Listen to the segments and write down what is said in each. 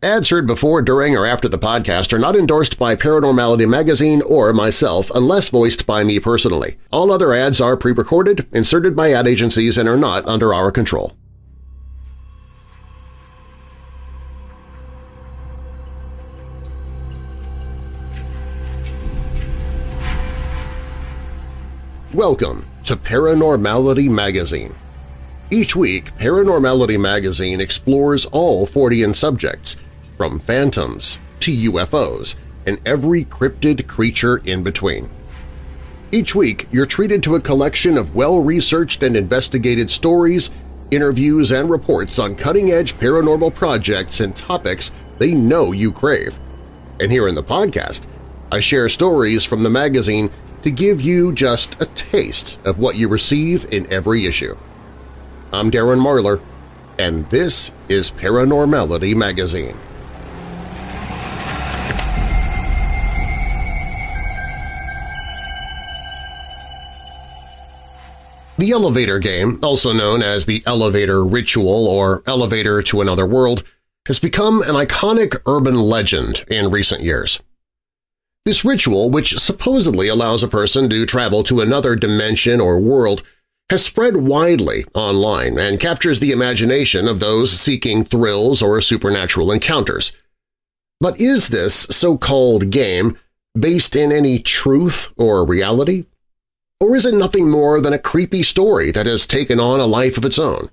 Ads heard before, during, or after the podcast are not endorsed by Paranormality Magazine or myself unless voiced by me personally. All other ads are pre-recorded, inserted by ad agencies, and are not under our control. Welcome to Paranormality Magazine. Each week, Paranormality Magazine explores all Fortean subjects, from phantoms to UFOs and every cryptid creature in between. Each week, you're treated to a collection of well-researched and investigated stories, interviews, and reports on cutting-edge paranormal projects and topics they know you crave. And here in the podcast, I share stories from the magazine to give you just a taste of what you receive in every issue. I'm Darren Marlar, and this is Paranormality Magazine. The elevator game, also known as the elevator ritual or elevator to another world, has become an iconic urban legend in recent years. This ritual, which supposedly allows a person to travel to another dimension or world, has spread widely online and captures the imagination of those seeking thrills or supernatural encounters. But is this so-called game based in any truth or reality? Or is it nothing more than a creepy story that has taken on a life of its own?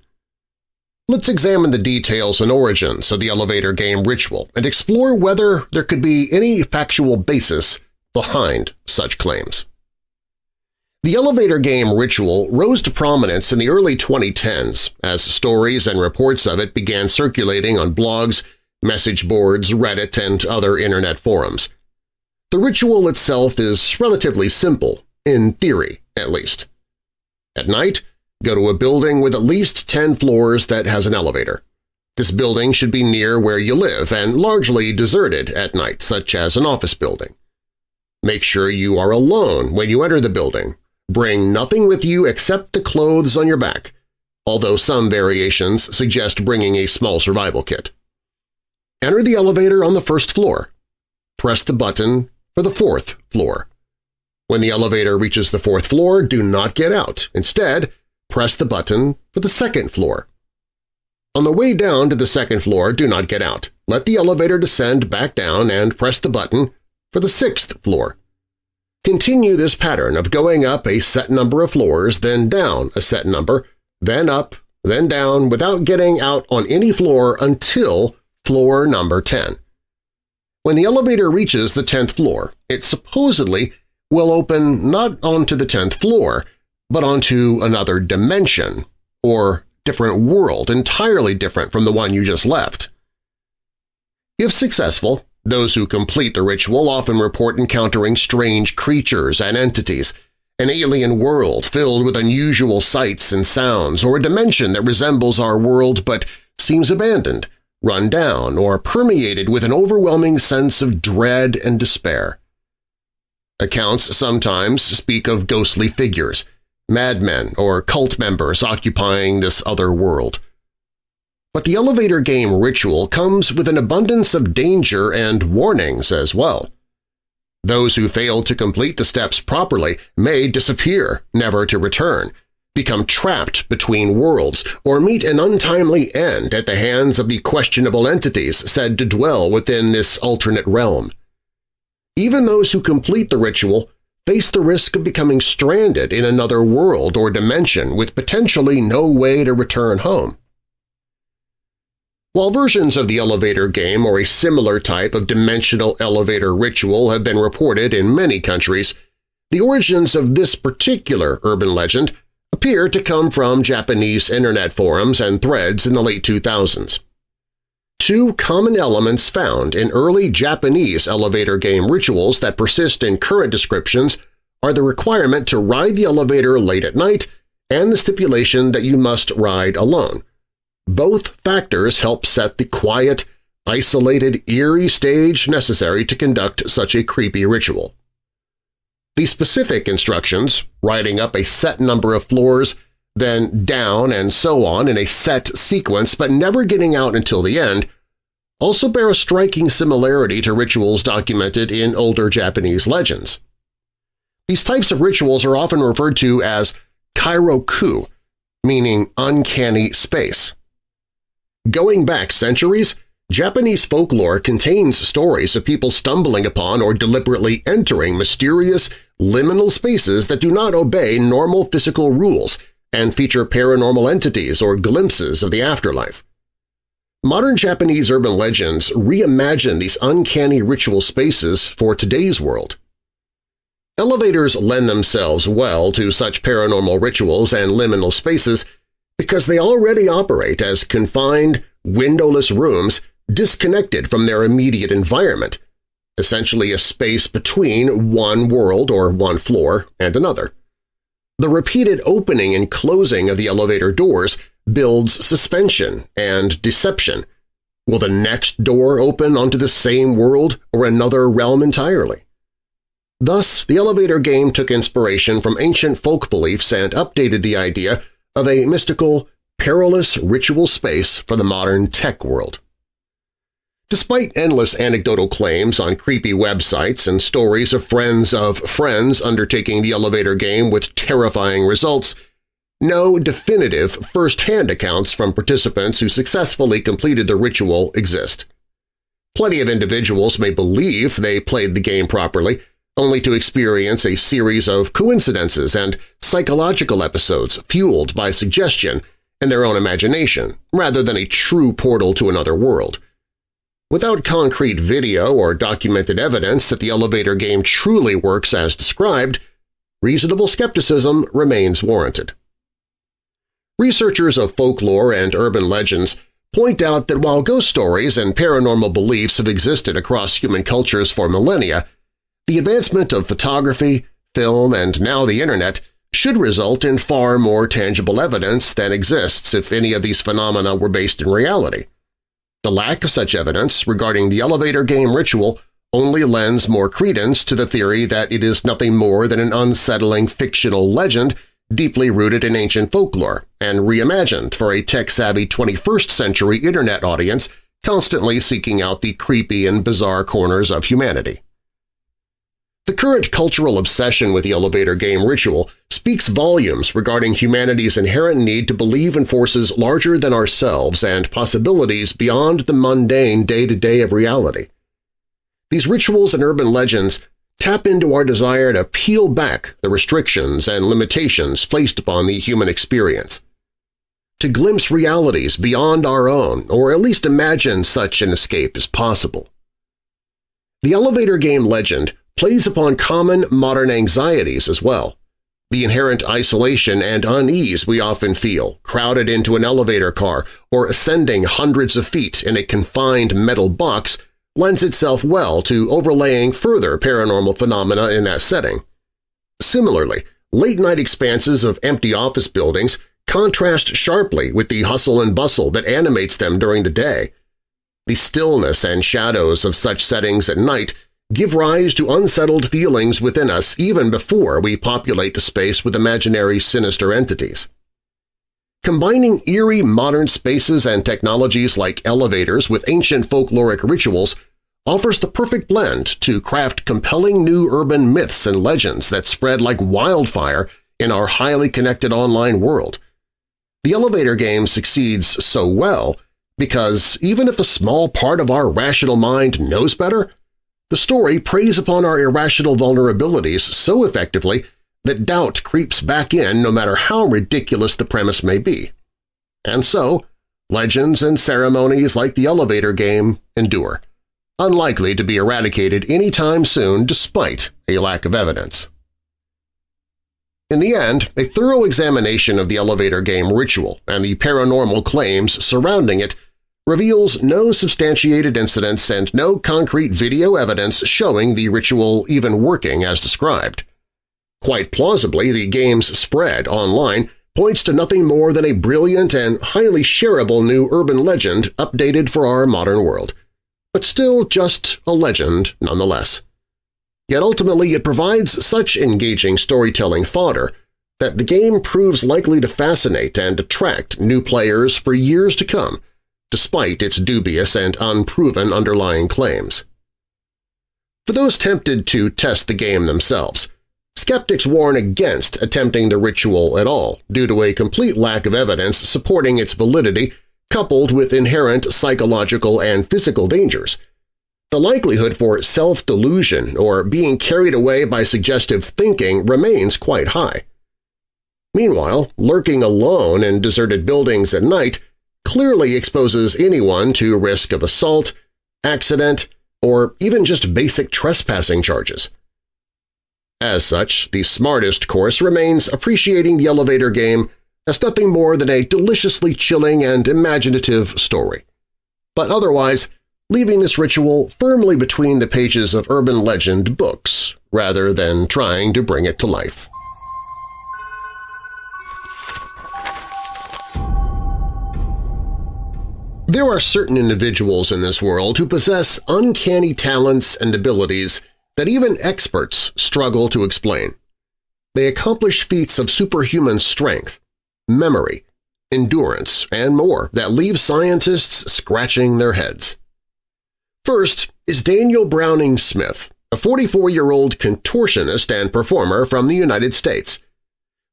Let's examine the details and origins of the elevator game ritual and explore whether there could be any factual basis behind such claims. The elevator game ritual rose to prominence in the early 2010s as stories and reports of it began circulating on blogs, message boards, Reddit, and other internet forums. The ritual itself is relatively simple, in theory at least. At night, go to a building with at least 10 floors that has an elevator. This building should be near where you live and largely deserted at night, such as an office building. Make sure you are alone when you enter the building. Bring nothing with you except the clothes on your back, although some variations suggest bringing a small survival kit. Enter the elevator on the first floor. Press the button for the fourth floor. When the elevator reaches the fourth floor, do not get out. Instead, press the button for the second floor. On the way down to the second floor, do not get out. Let the elevator descend back down and press the button for the sixth floor. Continue this pattern of going up a set number of floors, then down a set number, then up, then down without getting out on any floor until floor number 10. When the elevator reaches the 10th floor, it supposedly will open not onto the 10th floor, but onto another dimension or different world entirely different from the one you just left. If successful, those who complete the ritual often report encountering strange creatures and entities, an alien world filled with unusual sights and sounds, or a dimension that resembles our world but seems abandoned, run down, or permeated with an overwhelming sense of dread and despair. Accounts sometimes speak of ghostly figures, madmen or cult members occupying this other world. But the elevator game ritual comes with an abundance of danger and warnings as well. Those who fail to complete the steps properly may disappear, never to return, become trapped between worlds, or meet an untimely end at the hands of the questionable entities said to dwell within this alternate realm. Even those who complete the ritual face the risk of becoming stranded in another world or dimension with potentially no way to return home. While versions of the elevator game or a similar type of dimensional elevator ritual have been reported in many countries, the origins of this particular urban legend appear to come from Japanese internet forums and threads in the late 2000s. Two common elements found in early Japanese elevator game rituals that persist in current descriptions are the requirement to ride the elevator late at night and the stipulation that you must ride alone. Both factors help set the quiet, isolated, eerie stage necessary to conduct such a creepy ritual. The specific instructions, riding up a set number of floors, then down and so on in a set sequence but never getting out until the end, also bear a striking similarity to rituals documented in older Japanese legends. These types of rituals are often referred to as kairoku, meaning uncanny space. Going back centuries, Japanese folklore contains stories of people stumbling upon or deliberately entering mysterious, liminal spaces that do not obey normal physical rules and feature paranormal entities or glimpses of the afterlife. Modern Japanese urban legends reimagine these uncanny ritual spaces for today's world. Elevators lend themselves well to such paranormal rituals and liminal spaces because they already operate as confined, windowless rooms disconnected from their immediate environment, essentially a space between one world or one floor and another. The repeated opening and closing of the elevator doors builds suspension and deception. Will the next door open onto the same world or another realm entirely? Thus, the elevator game took inspiration from ancient folk beliefs and updated the idea of a mystical, perilous ritual space for the modern tech world. Despite endless anecdotal claims on creepy websites and stories of friends undertaking the elevator game with terrifying results, no definitive first-hand accounts from participants who successfully completed the ritual exist. Plenty of individuals may believe they played the game properly, only to experience a series of coincidences and psychological episodes fueled by suggestion and their own imagination, rather than a true portal to another world. Without concrete video or documented evidence that the elevator game truly works as described, reasonable skepticism remains warranted. Researchers of folklore and urban legends point out that while ghost stories and paranormal beliefs have existed across human cultures for millennia, the advancement of photography, film, and now the Internet should result in far more tangible evidence than exists if any of these phenomena were based in reality. The lack of such evidence regarding the elevator game ritual only lends more credence to the theory that it is nothing more than an unsettling fictional legend deeply rooted in ancient folklore and reimagined for a tech-savvy 21st-century Internet audience constantly seeking out the creepy and bizarre corners of humanity. The current cultural obsession with the elevator game ritual speaks volumes regarding humanity's inherent need to believe in forces larger than ourselves and possibilities beyond the mundane day-to-day of reality. These rituals and urban legends tap into our desire to peel back the restrictions and limitations placed upon the human experience, to glimpse realities beyond our own or at least imagine such an escape as possible. The elevator game legend plays upon common modern anxieties as well. The inherent isolation and unease we often feel crowded into an elevator car or ascending hundreds of feet in a confined metal box lends itself well to overlaying further paranormal phenomena in that setting. Similarly, late-night expanses of empty office buildings contrast sharply with the hustle and bustle that animates them during the day. The stillness and shadows of such settings at night give rise to unsettled feelings within us even before we populate the space with imaginary sinister entities. Combining eerie modern spaces and technologies like elevators with ancient folkloric rituals offers the perfect blend to craft compelling new urban myths and legends that spread like wildfire in our highly connected online world. The elevator game succeeds so well because even if a small part of our rational mind knows better, the story preys upon our irrational vulnerabilities so effectively that doubt creeps back in no matter how ridiculous the premise may be. And so, legends and ceremonies like the elevator game endure, unlikely to be eradicated anytime soon despite a lack of evidence. In the end, a thorough examination of the elevator game ritual and the paranormal claims surrounding it reveals no substantiated incidents and no concrete video evidence showing the ritual even working as described. Quite plausibly, the game's spread online points to nothing more than a brilliant and highly shareable new urban legend updated for our modern world, but still just a legend nonetheless. Yet ultimately it provides such engaging storytelling fodder that the game proves likely to fascinate and attract new players for years to come, despite its dubious and unproven underlying claims. For those tempted to test the game themselves, skeptics warn against attempting the ritual at all due to a complete lack of evidence supporting its validity coupled with inherent psychological and physical dangers. The likelihood for self-delusion or being carried away by suggestive thinking remains quite high. Meanwhile, lurking alone in deserted buildings at night clearly exposes anyone to risk of assault, accident, or even just basic trespassing charges. As such, the smartest course remains appreciating the elevator game as nothing more than a deliciously chilling and imaginative story, but otherwise leaving this ritual firmly between the pages of urban legend books rather than trying to bring it to life. There are certain individuals in this world who possess uncanny talents and abilities that even experts struggle to explain. They accomplish feats of superhuman strength, memory, endurance, and more that leave scientists scratching their heads. First is Daniel Browning Smith, a 44-year-old contortionist and performer from the United States.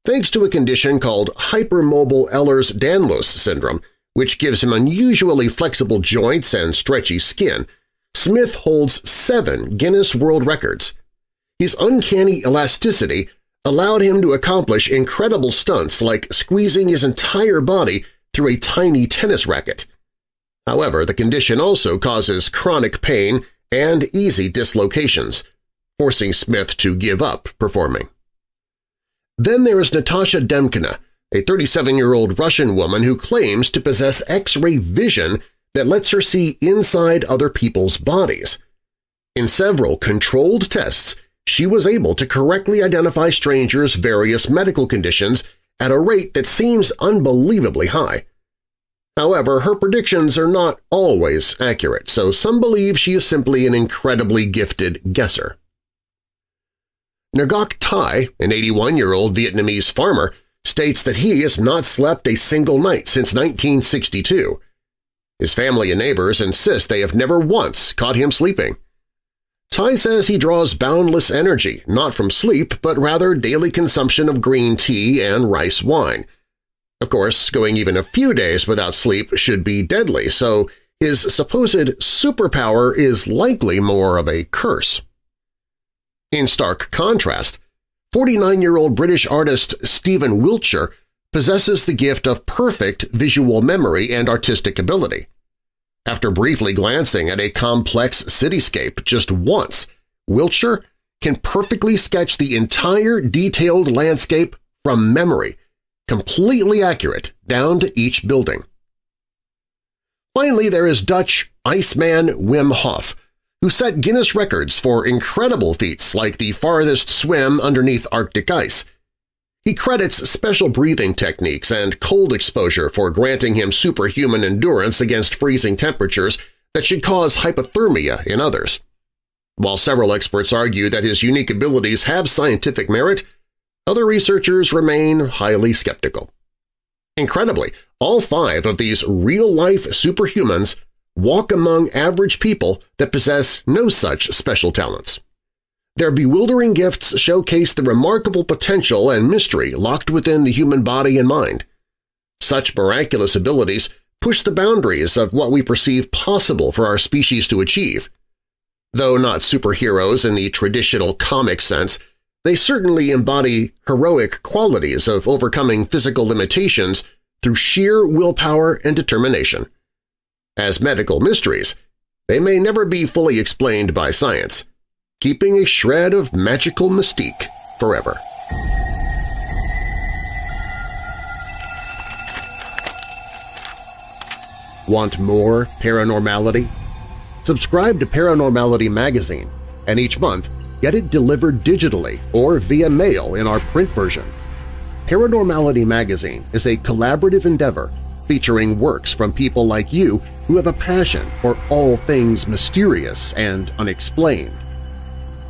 Thanks to a condition called hypermobile Ehlers-Danlos syndrome, which gives him unusually flexible joints and stretchy skin, Smith holds 7 Guinness World Records. His uncanny elasticity allowed him to accomplish incredible stunts like squeezing his entire body through a tiny tennis racket. However, the condition also causes chronic pain and easy dislocations, forcing Smith to give up performing. Then there is Natasha Demkina, a 37-year-old Russian woman who claims to possess X-ray vision that lets her see inside other people's bodies. In several controlled tests, she was able to correctly identify strangers' various medical conditions at a rate that seems unbelievably high. However, her predictions are not always accurate, so some believe she is simply an incredibly gifted guesser. Ngoc Thai, an 81-year-old Vietnamese farmer, states that he has not slept a single night since 1962. His family and neighbors insist they have never once caught him sleeping. Thai says he draws boundless energy, not from sleep, but rather daily consumption of green tea and rice wine. Of course, going even a few days without sleep should be deadly, so his supposed superpower is likely more of a curse. In stark contrast, 49-year-old British artist Stephen Wiltshire possesses the gift of perfect visual memory and artistic ability. After briefly glancing at a complex cityscape just once, Wiltshire can perfectly sketch the entire detailed landscape from memory, completely accurate down to each building. Finally, there is Dutch Iceman Wim Hof, who set Guinness records for incredible feats like the farthest swim underneath Arctic ice. He credits special breathing techniques and cold exposure for granting him superhuman endurance against freezing temperatures that should cause hypothermia in others. While several experts argue that his unique abilities have scientific merit, other researchers remain highly skeptical. Incredibly, all 5 of these real-life superhumans walk among average people that possess no such special talents. Their bewildering gifts showcase the remarkable potential and mystery locked within the human body and mind. Such miraculous abilities push the boundaries of what we perceive possible for our species to achieve. Though not superheroes in the traditional comic sense, they certainly embody heroic qualities of overcoming physical limitations through sheer willpower and determination. As medical mysteries, they may never be fully explained by science, keeping a shred of magical mystique forever. Want more paranormality? Subscribe to Paranormality Magazine, and each month get it delivered digitally or via mail in our print version. Paranormality Magazine is a collaborative endeavor featuring works from people like you who have a passion for all things mysterious and unexplained.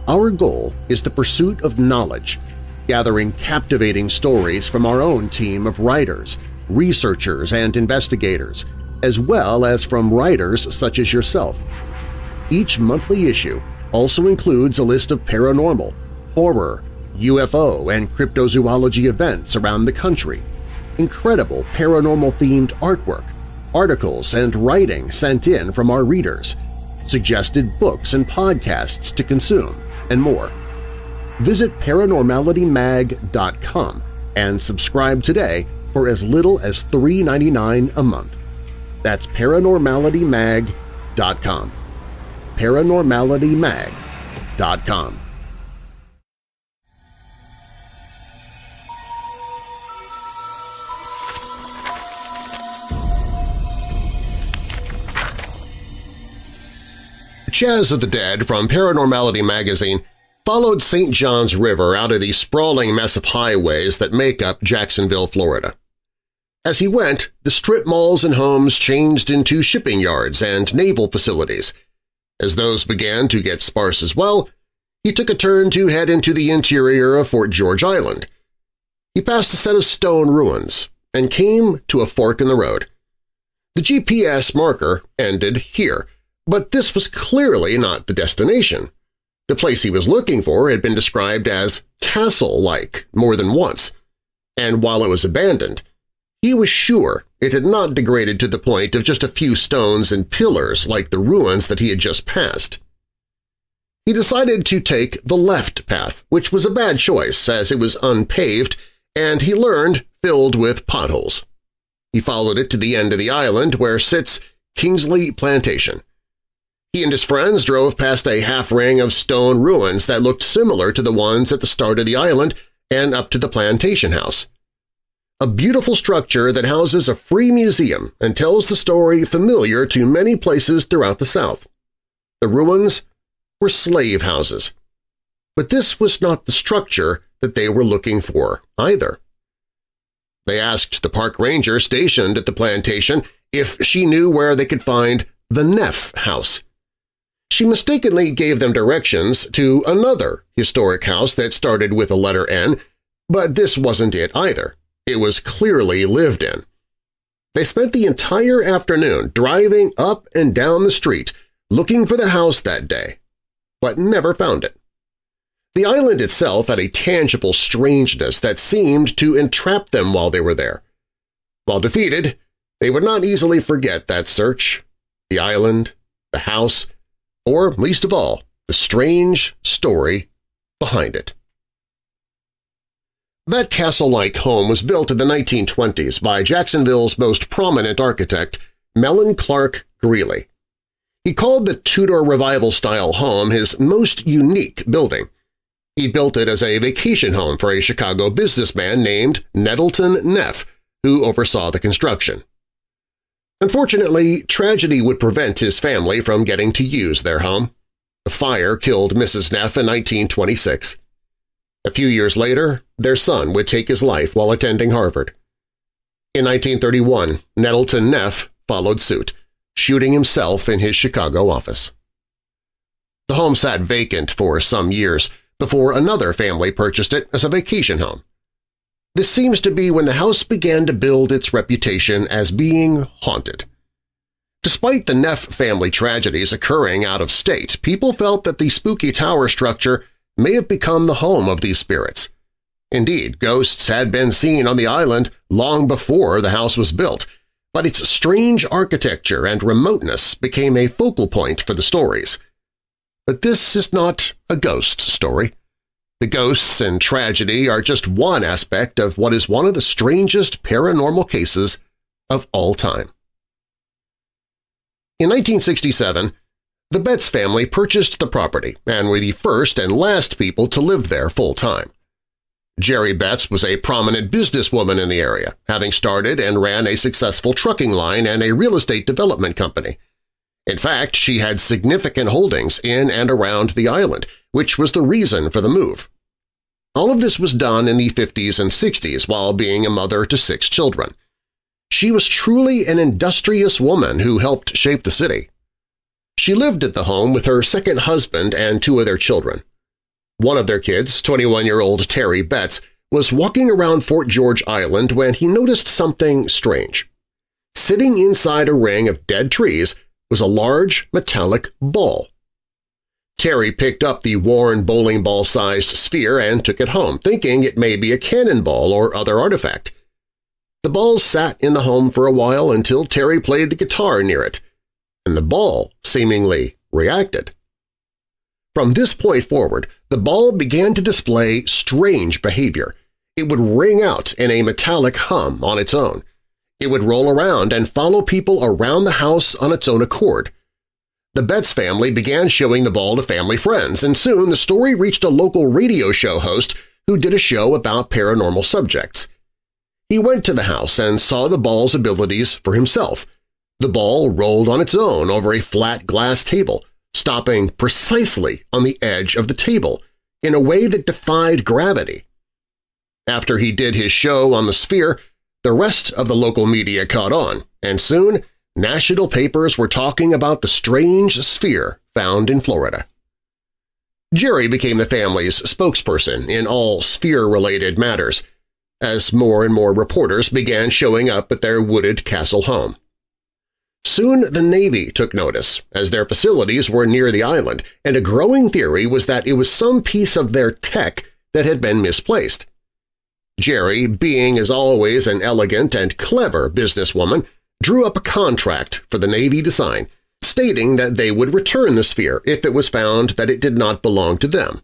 Our goal is the pursuit of knowledge, gathering captivating stories from our own team of writers, researchers, and investigators, as well as from writers such as yourself. Each monthly issue also includes a list of paranormal, horror, UFO, and cryptozoology events around the country, incredible paranormal-themed artwork, articles and writing sent in from our readers, suggested books and podcasts to consume, and more. Visit ParanormalityMag.com and subscribe today for as little as $3.99 a month. That's ParanormalityMag.com. ParanormalityMag.com. Chaz of the Dead from Paranormality Magazine followed St. John's River out of the sprawling mess of highways that make up Jacksonville, Florida. As he went, the strip malls and homes changed into shipping yards and naval facilities. As those began to get sparse as well, he took a turn to head into the interior of Fort George Island. He passed a set of stone ruins and came to a fork in the road. The GPS marker ended here, but this was clearly not the destination. The place he was looking for had been described as castle-like more than once, and while it was abandoned, he was sure it had not degraded to the point of just a few stones and pillars like the ruins that he had just passed. He decided to take the left path, which was a bad choice as it was unpaved and, he learned, filled with potholes. He followed it to the end of the island where sits Kingsley Plantation. He and his friends drove past a half-ring of stone ruins that looked similar to the ones at the start of the island and up to the plantation house. A beautiful structure that houses a free museum and tells the story familiar to many places throughout the South. The ruins were slave houses. But this was not the structure that they were looking for either. They asked the park ranger stationed at the plantation if she knew where they could find the Neff house. She mistakenly gave them directions to another historic house that started with a letter N, but this wasn't it either. It was clearly lived in. They spent the entire afternoon driving up and down the street looking for the house that day, but never found it. The island itself had a tangible strangeness that seemed to entrap them while they were there. While defeated, they would not easily forget that search, the island, the house, or, least of all, the strange story behind it. That castle-like home was built in the 1920s by Jacksonville's most prominent architect, Mellon Clark Greeley. He called the Tudor Revival-style home his most unique building. He built it as a vacation home for a Chicago businessman named Nettleton Neff, who oversaw the construction. Unfortunately, tragedy would prevent his family from getting to use their home. A fire killed Mrs. Neff in 1926. A few years later, their son would take his life while attending Harvard. In 1931, Nettleton Neff followed suit, shooting himself in his Chicago office. The home sat vacant for some years before another family purchased it as a vacation home. This seems to be when the house began to build its reputation as being haunted. Despite the Neff family tragedies occurring out of state, people felt that the spooky tower structure may have become the home of these spirits. Indeed, ghosts had been seen on the island long before the house was built, but its strange architecture and remoteness became a focal point for the stories. But this is not a ghost story. The ghosts and tragedy are just one aspect of what is one of the strangest paranormal cases of all time. In 1967, the Betz family purchased the property and were the first and last people to live there full-time. Jerry Betz was a prominent businesswoman in the area, having started and ran a successful trucking line and a real estate development company. In fact, she had significant holdings in and around the island, which was the reason for the move. All of this was done in the 50s and 60s while being a mother to 6 children. She was truly an industrious woman who helped shape the city. She lived at the home with her second husband and 2 of their children. One of their kids, 21-year-old Terry Betz, was walking around Fort George Island when he noticed something strange. sitting inside a ring of dead trees was a large metallic ball. Terry picked up the worn bowling ball-sized sphere and took it home, thinking it may be a cannonball or other artifact. The ball sat in the home for a while until Terry played the guitar near it, and the ball seemingly reacted. From this point forward, the ball began to display strange behavior. It would ring out in a metallic hum on its own. It would roll around and follow people around the house on its own accord. The Betz family began showing the ball to family friends, and soon the story reached a local radio show host who did a show about paranormal subjects. He went to the house and saw the ball's abilities for himself. The ball rolled on its own over a flat glass table, stopping precisely on the edge of the table in a way that defied gravity. After he did his show on the sphere, the rest of the local media caught on, and soon national papers were talking about the strange sphere found in Florida. Jerry became the family's spokesperson in all sphere-related matters, as more and more reporters began showing up at their wooded castle home. Soon the Navy took notice, as their facilities were near the island, and a growing theory was that it was some piece of their tech that had been misplaced. Jerry, being as always an elegant and clever businesswoman, drew up a contract for the Navy to sign, stating that they would return the sphere if it was found that it did not belong to them.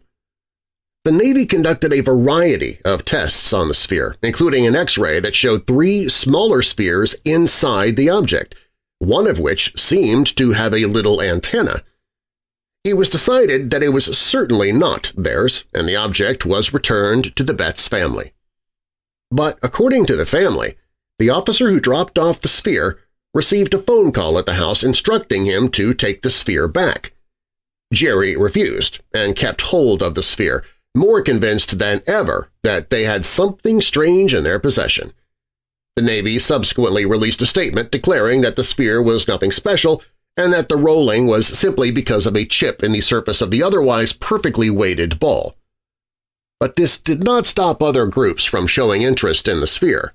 The Navy conducted a variety of tests on the sphere, including an X-ray that showed 3 smaller spheres inside the object, one of which seemed to have a little antenna. It was decided that it was certainly not theirs, and the object was returned to the Betz family. But according to the family, the officer who dropped off the sphere received a phone call at the house instructing him to take the sphere back. Jerry refused and kept hold of the sphere, more convinced than ever that they had something strange in their possession. The Navy subsequently released a statement declaring that the sphere was nothing special and that the rolling was simply because of a chip in the surface of the otherwise perfectly weighted ball. But this did not stop other groups from showing interest in the sphere.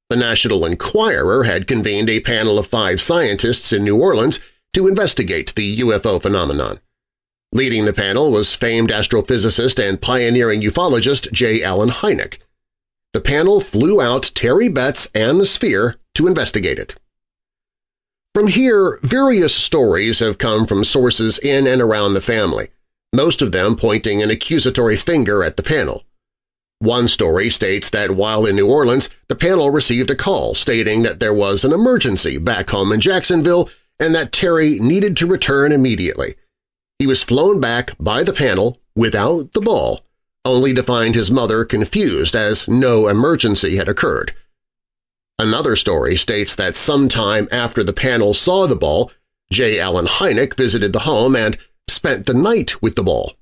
The National Enquirer had convened a panel of 5 scientists in New Orleans to investigate the UFO phenomenon. Leading the panel was famed astrophysicist and pioneering ufologist J. Allen Hynek. The panel flew out Terry Betz and the sphere to investigate it. From here, various stories have come from sources in and around the family, most of them pointing an accusatory finger at the panel. One story states that while in New Orleans, the panel received a call stating that there was an emergency back home in Jacksonville and that Terry needed to return immediately. He was flown back by the panel without the ball, only to find his mother confused as no emergency had occurred. Another story states that sometime after the panel saw the ball, J. Allen Hynek visited the home and spent the night with the ball.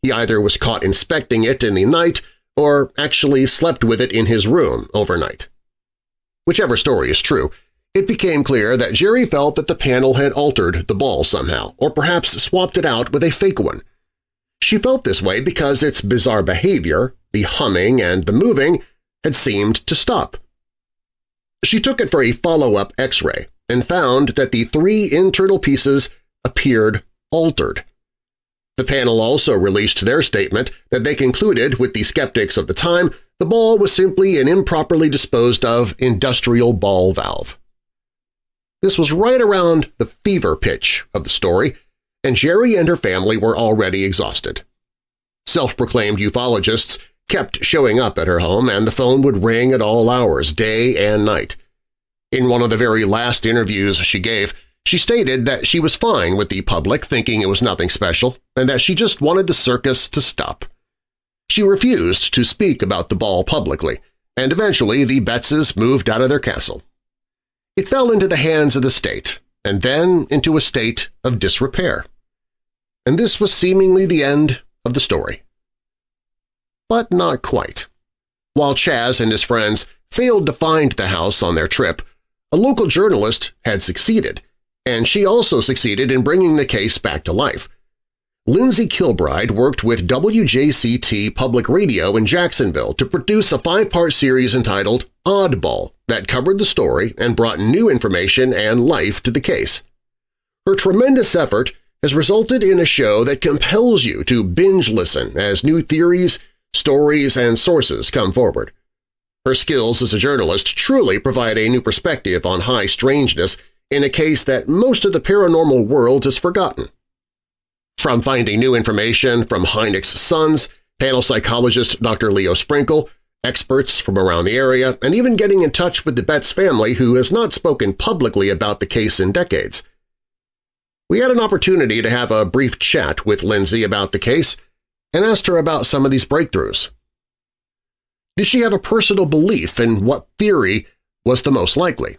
He either was caught inspecting it in the night or actually slept with it in his room overnight. Whichever story is true, it became clear that Jerry felt that the panel had altered the ball somehow, or perhaps swapped it out with a fake one. She felt this way because its bizarre behavior, the humming and the moving, had seemed to stop. She took it for a follow-up X-ray and found that the 3 internal pieces appeared altered. The panel also released their statement that they concluded, with the skeptics of the time, the ball was simply an improperly disposed of industrial ball valve. This was right around the fever pitch of the story, and Jerry and her family were already exhausted. Self-proclaimed ufologists kept showing up at her home, and the phone would ring at all hours, day and night. In one of the very last interviews she gave, she stated that she was fine with the public thinking it was nothing special and that she just wanted the circus to stop. She refused to speak about the ball publicly, and eventually the Betzes moved out of their castle. It fell into the hands of the state, and then into a state of disrepair. And this was seemingly the end of the story. But not quite. While Chaz and his friends failed to find the house on their trip, a local journalist had succeeded, and she also succeeded in bringing the case back to life. Lindsay Kilbride worked with WJCT Public Radio in Jacksonville to produce a 5-part series entitled Oddball that covered the story and brought new information and life to the case. Her tremendous effort has resulted in a show that compels you to binge listen as new theories, stories, and sources come forward. Her skills as a journalist truly provide a new perspective on high strangeness in a case that most of the paranormal world has forgotten. From finding new information from Hynek's sons, panel psychologist Dr. Leo Sprinkle, experts from around the area, and even getting in touch with the Betz family who has not spoken publicly about the case in decades. We had an opportunity to have a brief chat with Lindsay about the case and asked her about some of these breakthroughs. Did she have a personal belief in what theory was the most likely?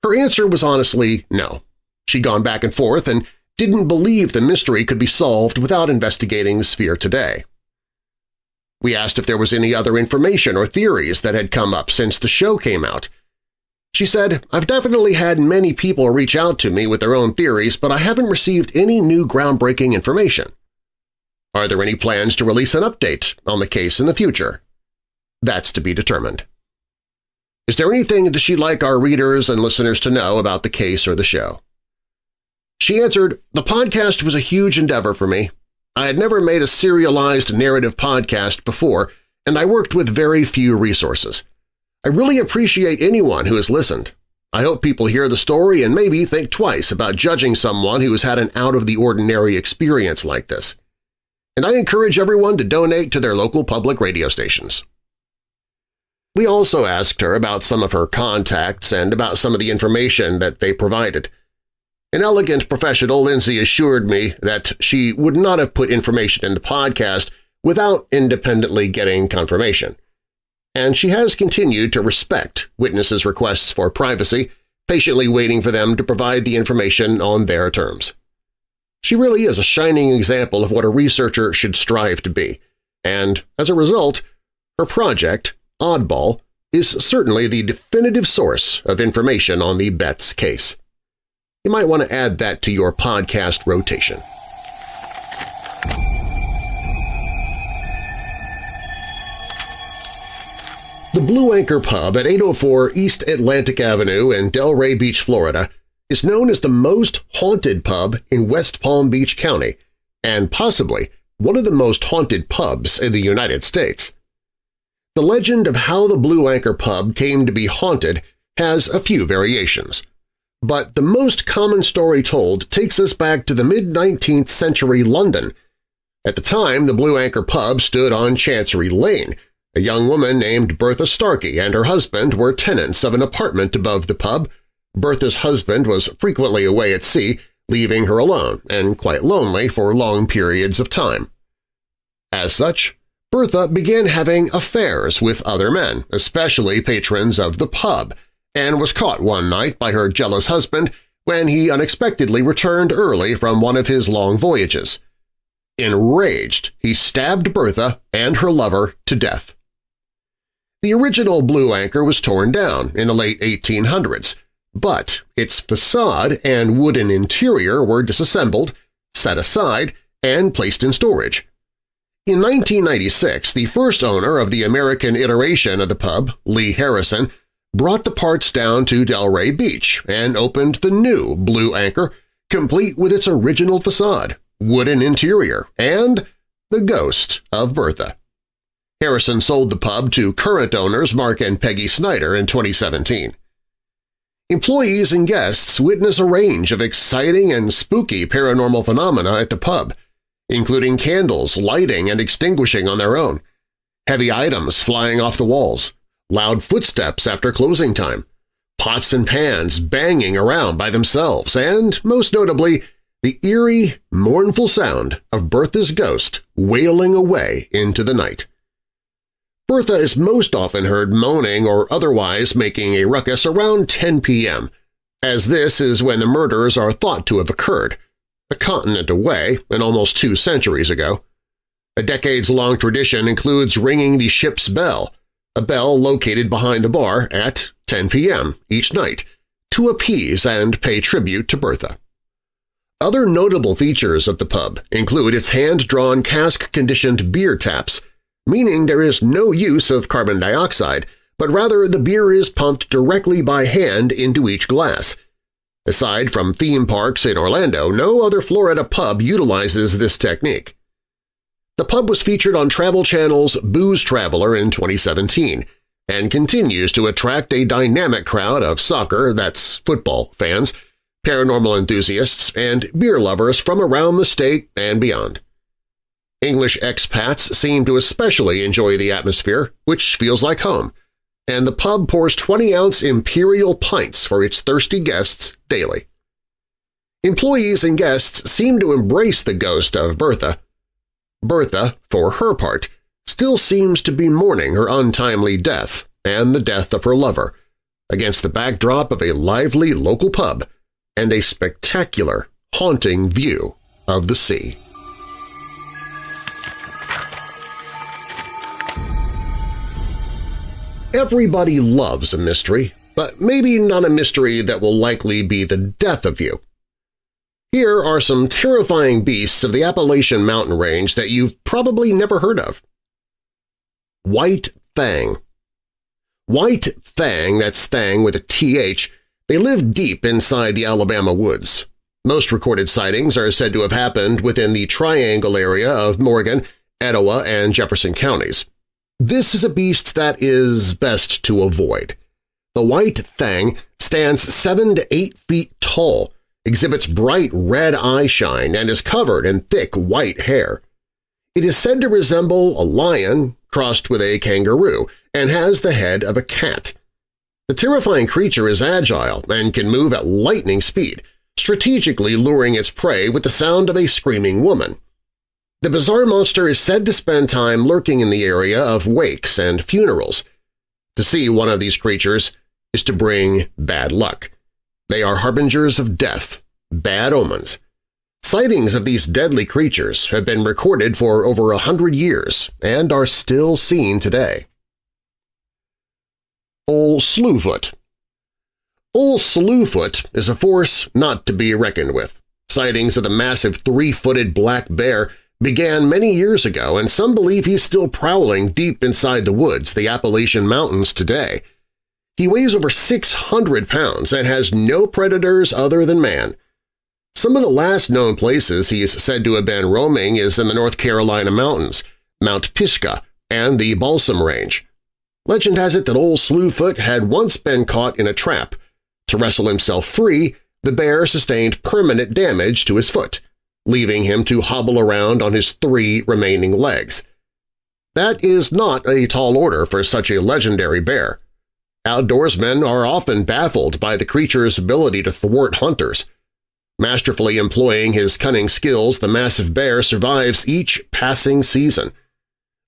Her answer was honestly no. She'd gone back and forth and didn't believe the mystery could be solved without investigating the sphere today. We asked if there was any other information or theories that had come up since the show came out. She said, "I've definitely had many people reach out to me with their own theories, but I haven't received any new groundbreaking information. Are there any plans to release an update on the case in the future? That's to be determined. Is there anything that she'd like our readers and listeners to know about the case or the show?" She answered, "The podcast was a huge endeavor for me. I had never made a serialized narrative podcast before, and I worked with very few resources. I really appreciate anyone who has listened. I hope people hear the story and maybe think twice about judging someone who has had an out-of-the-ordinary experience like this. And I encourage everyone to donate to their local public radio stations." We also asked her about some of her contacts and about some of the information that they provided. An elegant professional, Lindsay assured me that she would not have put information in the podcast without independently getting confirmation. And she has continued to respect witnesses' requests for privacy, patiently waiting for them to provide the information on their terms. She really is a shining example of what a researcher should strive to be, and as a result, her project, Oddball, is certainly the definitive source of information on the Betz case. You might want to add that to your podcast rotation. The Blue Anchor Pub at 804 East Atlantic Avenue in Delray Beach, Florida, is known as the most haunted pub in West Palm Beach County and possibly one of the most haunted pubs in the United States. The legend of how the Blue Anchor Pub came to be haunted has a few variations, but the most common story told takes us back to the mid-19th century London. At the time, the Blue Anchor Pub stood on Chancery Lane. A young woman named Bertha Starkey and her husband were tenants of an apartment above the pub. Bertha's husband was frequently away at sea, leaving her alone and quite lonely for long periods of time. As such, Bertha began having affairs with other men, especially patrons of the pub, and was caught one night by her jealous husband when he unexpectedly returned early from one of his long voyages. Enraged, he stabbed Bertha and her lover to death. The original Blue Anchor was torn down in the late 1800s, but its facade and wooden interior were disassembled, set aside, and placed in storage. In 1996, the first owner of the American iteration of the pub, Lee Harrison, brought the parts down to Delray Beach and opened the new Blue Anchor, complete with its original facade, wooden interior, and the ghost of Bertha. Harrison sold the pub to current owners Mark and Peggy Snyder in 2017. Employees and guests witness a range of exciting and spooky paranormal phenomena at the pub, including candles lighting and extinguishing on their own, heavy items flying off the walls, loud footsteps after closing time, pots and pans banging around by themselves, and, most notably, the eerie, mournful sound of Bertha's ghost wailing away into the night. Bertha is most often heard moaning or otherwise making a ruckus around 10 p.m., as this is when the murders are thought to have occurred, a continent away and almost 2 centuries ago. A decades-long tradition includes ringing the ship's bell, a bell located behind the bar at 10 p.m. each night, to appease and pay tribute to Bertha. Other notable features of the pub include its hand-drawn cask-conditioned beer taps, meaning there is no use of carbon dioxide, but rather the beer is pumped directly by hand into each glass. Aside from theme parks in Orlando, no other Florida pub utilizes this technique. The pub was featured on Travel Channel's Booze Traveler in 2017 and continues to attract a dynamic crowd of soccer, that's football, fans, paranormal enthusiasts, and beer lovers from around the state and beyond. English expats seem to especially enjoy the atmosphere, which feels like home, and the pub pours 20-ounce imperial pints for its thirsty guests daily. Employees and guests seem to embrace the ghost of Bertha. Bertha, for her part, still seems to be mourning her untimely death and the death of her lover, against the backdrop of a lively local pub and a spectacular, haunting view of the sea. Everybody loves a mystery, but maybe not a mystery that will likely be the death of you. Here are some terrifying beasts of the Appalachian mountain range that you've probably never heard of. White Thang. White Thang, that's Thang with a TH, they live deep inside the Alabama woods. Most recorded sightings are said to have happened within the Triangle area of Morgan, Etowah, and Jefferson counties. This is a beast that is best to avoid. The White Thang stands 7 to 8 feet tall, exhibits bright red eye shine, and is covered in thick white hair. It is said to resemble a lion crossed with a kangaroo and has the head of a cat. The terrifying creature is agile and can move at lightning speed, strategically luring its prey with the sound of a screaming woman. The bizarre monster is said to spend time lurking in the area of wakes and funerals. To see one of these creatures is to bring bad luck. They are harbingers of death, bad omens. Sightings of these deadly creatures have been recorded for over 100 years and are still seen today. Ol' Slewfoot. Ol' Slewfoot is a force not to be reckoned with. Sightings of the massive 3-footed black bear began many years ago, and some believe he's still prowling deep inside the woods, the Appalachian Mountains, today. He weighs over 600 pounds and has no predators other than man. Some of the last known places he is said to have been roaming is in the North Carolina mountains, Mount Pisgah, and the Balsam Range. Legend has it that Ol' Slewfoot had once been caught in a trap. To wrestle himself free, the bear sustained permanent damage to his foot, leaving him to hobble around on his 3 remaining legs. That is not a tall order for such a legendary bear. Outdoorsmen are often baffled by the creature's ability to thwart hunters. Masterfully employing his cunning skills, the massive bear survives each passing season.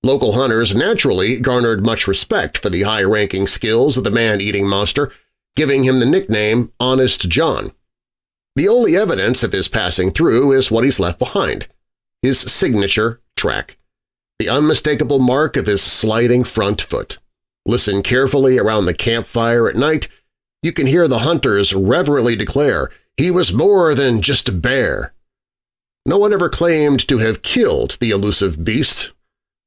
Local hunters naturally garnered much respect for the high-ranking skills of the man-eating monster, giving him the nickname Honest John. The only evidence of his passing through is what he's left behind, his signature track, the unmistakable mark of his sliding front foot. Listen carefully around the campfire at night. You can hear the hunters reverently declare, "He was more than just a bear." No one ever claimed to have killed the elusive beast.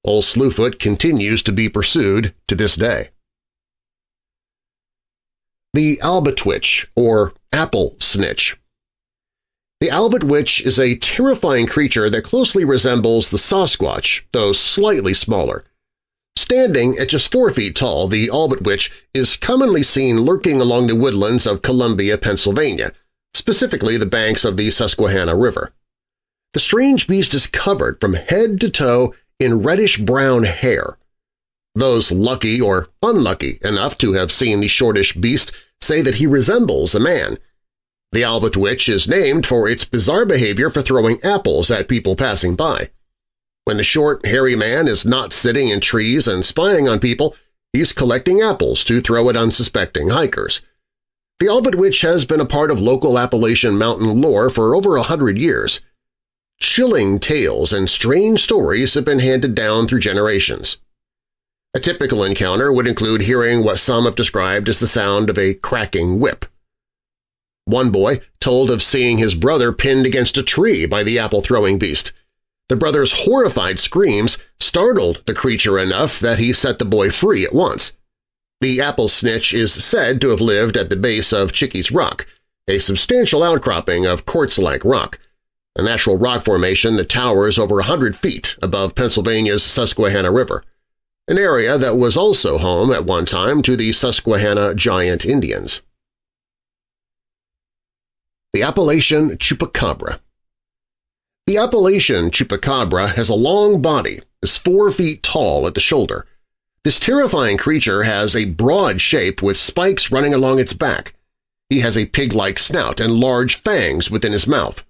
Ol' Slewfoot continues to be pursued to this day. The Albatwitch, or Apple Snitch. The Albatwitch is a terrifying creature that closely resembles the Sasquatch, though slightly smaller. Standing at just 4 feet tall, the Albatwitch is commonly seen lurking along the woodlands of Columbia, Pennsylvania, specifically the banks of the Susquehanna River. The strange beast is covered from head to toe in reddish-brown hair. Those lucky or unlucky enough to have seen the shortish beast say that he resembles a man. The Albatwitch is named for its bizarre behavior for throwing apples at people passing by. When the short, hairy man is not sitting in trees and spying on people, he's collecting apples to throw at unsuspecting hikers. The Albatwitch has been a part of local Appalachian mountain lore for over 100 years. Chilling tales and strange stories have been handed down through generations. A typical encounter would include hearing what some have described as the sound of a cracking whip. One boy told of seeing his brother pinned against a tree by the apple-throwing beast. The brother's horrified screams startled the creature enough that he set the boy free at once. The apple snitch is said to have lived at the base of Chickee's Rock, a substantial outcropping of quartz-like rock, a natural rock formation that towers over 100 feet above Pennsylvania's Susquehanna River, an area that was also home at one time to the Susquehanna Giant Indians. The Appalachian Chupacabra. The Appalachian Chupacabra has a long body, is 4 feet tall at the shoulder. This terrifying creature has a broad shape with spikes running along its back. He has a pig-like snout and large fangs within his mouth.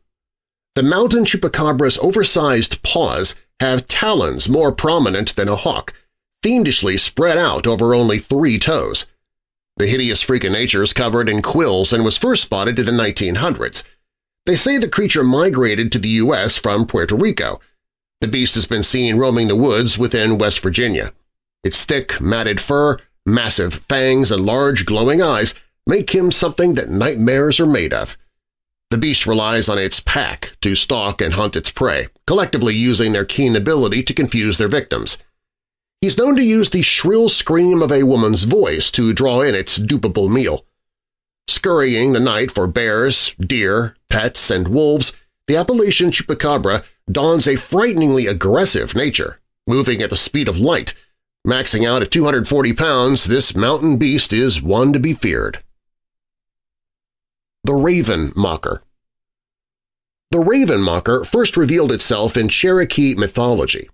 The mountain chupacabra's oversized paws have talons more prominent than a hawk, fiendishly spread out over only 3 toes. The hideous freak of nature is covered in quills and was first spotted in the 1900s. They say the creature migrated to the U.S. from Puerto Rico. The beast has been seen roaming the woods within West Virginia. Its thick, matted fur, massive fangs, and large glowing eyes make him something that nightmares are made of. The beast relies on its pack to stalk and hunt its prey, collectively using their keen ability to confuse their victims. He's known to use the shrill scream of a woman's voice to draw in its dupable meal. Scurrying the night for bears, deer, pets, and wolves, the Appalachian Chupacabra dons a frighteningly aggressive nature, moving at the speed of light. Maxing out at 240 pounds, this mountain beast is one to be feared. The Raven Mocker. The Raven Mocker first revealed itself in Cherokee mythology.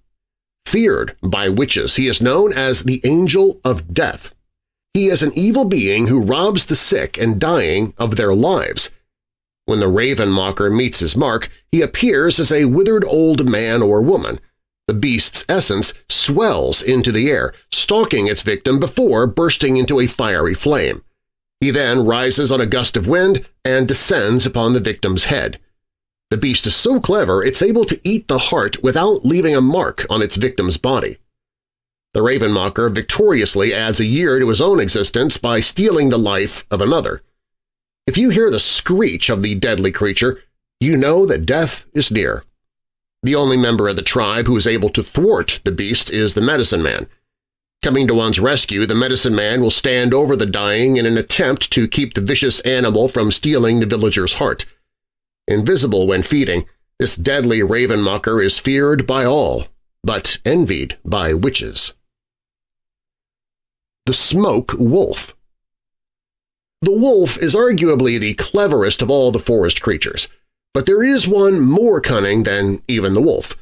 Feared by witches, he is known as the Angel of Death. He is an evil being who robs the sick and dying of their lives. When the Raven Mocker meets his mark, he appears as a withered old man or woman. The beast's essence swells into the air, stalking its victim before bursting into a fiery flame. He then rises on a gust of wind and descends upon the victim's head. The beast is so clever it's able to eat the heart without leaving a mark on its victim's body. The Raven Mocker victoriously adds a year to his own existence by stealing the life of another. If you hear the screech of the deadly creature, you know that death is near. The only member of the tribe who is able to thwart the beast is the medicine man. Coming to one's rescue, the medicine man will stand over the dying in an attempt to keep the vicious animal from stealing the villager's heart. Invisible when feeding, this deadly Raven Mocker is feared by all, but envied by witches. The Smoke Wolf. The wolf is arguably the cleverest of all the forest creatures, but there is one more cunning than even the wolf.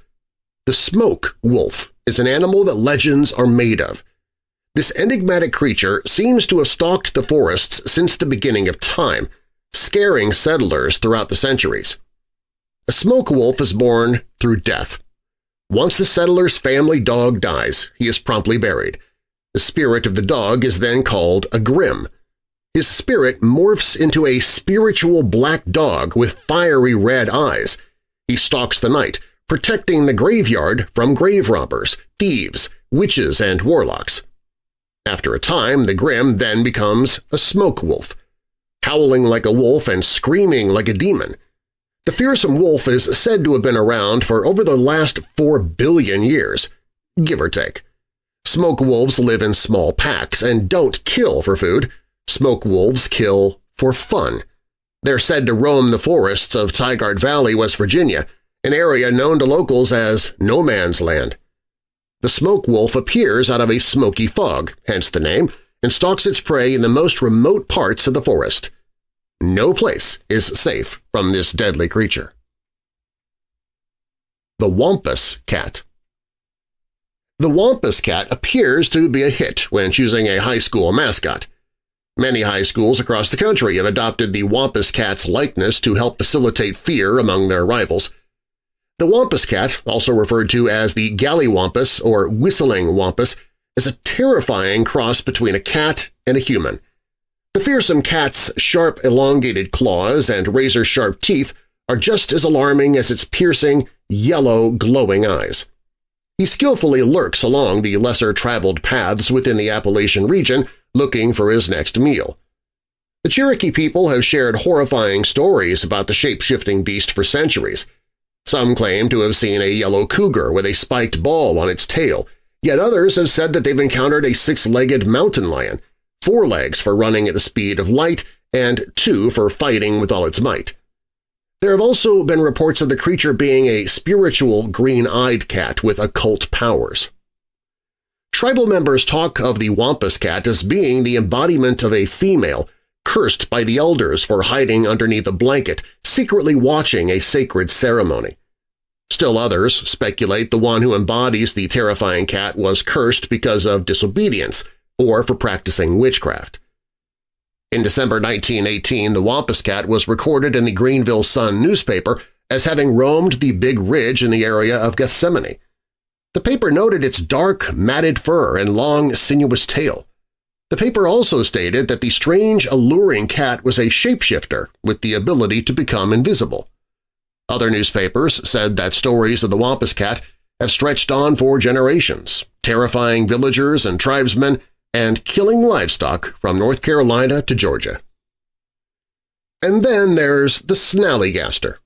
The smoke wolf is an animal that legends are made of. This enigmatic creature seems to have stalked the forests since the beginning of time, scaring settlers throughout the centuries. A smoke wolf is born through death. Once the settler's family dog dies, he is promptly buried. The spirit of the dog is then called a grim. His spirit morphs into a spiritual black dog with fiery red eyes. He stalks the night, protecting the graveyard from grave robbers, thieves, witches, and warlocks. After a time, the grim then becomes a smoke wolf, howling like a wolf and screaming like a demon. The fearsome wolf is said to have been around for over the last 4 billion years, give or take. Smoke wolves live in small packs and don't kill for food. Smoke wolves kill for fun. They're said to roam the forests of Tigard Valley, West Virginia, an area known to locals as No Man's Land. The smoke wolf appears out of a smoky fog, hence the name, and stalks its prey in the most remote parts of the forest. No place is safe from this deadly creature. The Wampus Cat. The Wampus Cat appears to be a hit when choosing a high school mascot. Many high schools across the country have adopted the Wampus Cat's likeness to help facilitate fear among their rivals. The Wampus Cat, also referred to as the Gallywampus or Whistling Wampus, is a terrifying cross between a cat and a human. The fearsome cat's sharp, elongated claws and razor-sharp teeth are just as alarming as its piercing, yellow, glowing eyes. He skillfully lurks along the lesser-traveled paths within the Appalachian region, looking for his next meal. The Cherokee people have shared horrifying stories about the shape-shifting beast for centuries. Some claim to have seen a yellow cougar with a spiked ball on its tail, yet others have said that they've encountered a six-legged mountain lion, 4 legs for running at the speed of light and 2 for fighting with all its might. There have also been reports of the creature being a spiritual green-eyed cat with occult powers. Tribal members talk of the Wampus cat as being the embodiment of a female cursed by the elders for hiding underneath a blanket, secretly watching a sacred ceremony. Still others speculate the one who embodies the terrifying cat was cursed because of disobedience or for practicing witchcraft. In December 1918, the Wampus cat was recorded in the Greenville Sun newspaper as having roamed the Big Ridge in the area of Gethsemane. The paper noted its dark, matted fur and long, sinuous tail. The paper also stated that the strange, alluring cat was a shapeshifter with the ability to become invisible. Other newspapers said that stories of the Wampus cat have stretched on for generations, terrifying villagers and tribesmen and killing livestock from North Carolina to Georgia. And then there's the snallygaster,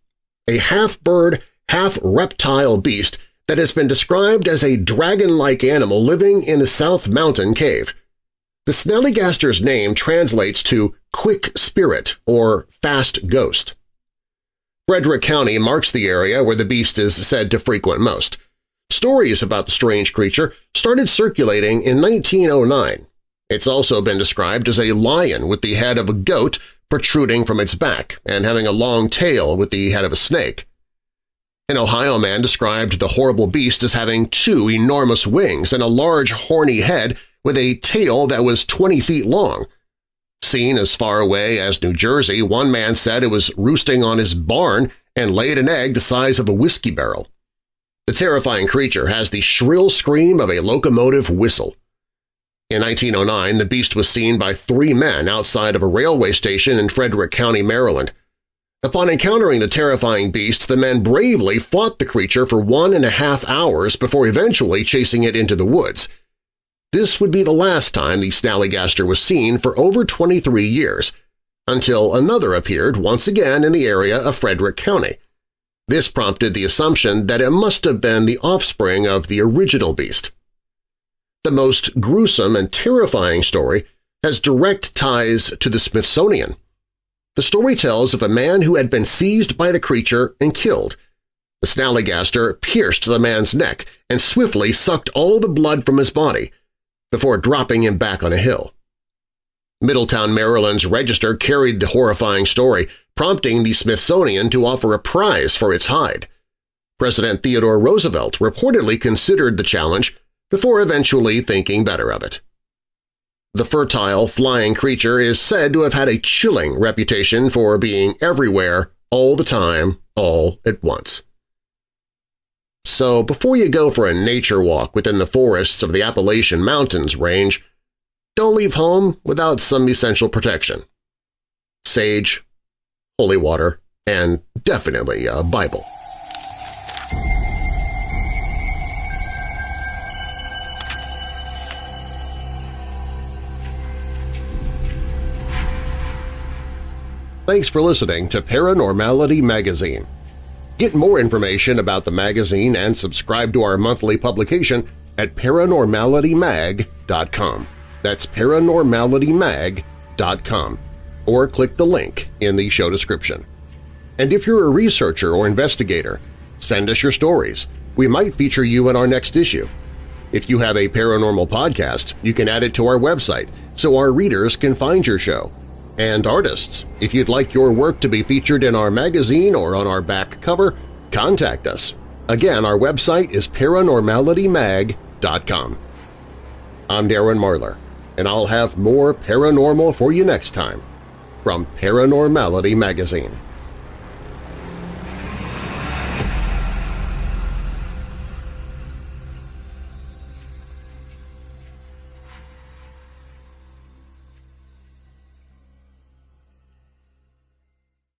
a half-bird, half-reptile beast that has been described as a dragon-like animal living in a South Mountain cave. The snallygaster's name translates to quick spirit or fast ghost. Frederick County marks the area where the beast is said to frequent most. Stories about the strange creature started circulating in 1909. It's also been described as a lion with the head of a goat protruding from its back and having a long tail with the head of a snake. An Ohio man described the horrible beast as having 2 enormous wings and a large horny head with a tail that was 20 feet long. Seen as far away as New Jersey, one man said it was roosting on his barn and laid an egg the size of a whiskey barrel. The terrifying creature has the shrill scream of a locomotive whistle. In 1909, the beast was seen by 3 men outside of a railway station in Frederick County, Maryland. Upon encountering the terrifying beast, the men bravely fought the creature for 1.5 hours before eventually chasing it into the woods. This would be the last time the snallygaster was seen for over 23 years, until another appeared once again in the area of Frederick County. This prompted the assumption that it must have been the offspring of the original beast. The most gruesome and terrifying story has direct ties to the Smithsonian. The story tells of a man who had been seized by the creature and killed. The snallygaster pierced the man's neck and swiftly sucked all the blood from his body, before dropping him back on a hill. Middletown, Maryland's Register carried the horrifying story, prompting the Smithsonian to offer a prize for its hide. President Theodore Roosevelt reportedly considered the challenge before eventually thinking better of it. The fertile, flying creature is said to have had a chilling reputation for being everywhere, all the time, all at once. So before you go for a nature walk within the forests of the Appalachian Mountains range, don't leave home without some essential protection. Sage, holy water, and definitely a Bible. Thanks for listening to Paranormality Magazine. Get more information about the magazine and subscribe to our monthly publication at paranormalitymag.com. That's paranormalitymag.com, or click the link in the show description. And if you're a researcher or investigator, send us your stories. We might feature you in our next issue. If you have a paranormal podcast, you can add it to our website so our readers can find your show. And artists, if you'd like your work to be featured in our magazine or on our back cover, contact us. Again, our website is paranormalitymag.com. I'm Darren Marlar, and I'll have more paranormal for you next time from Paranormality Magazine.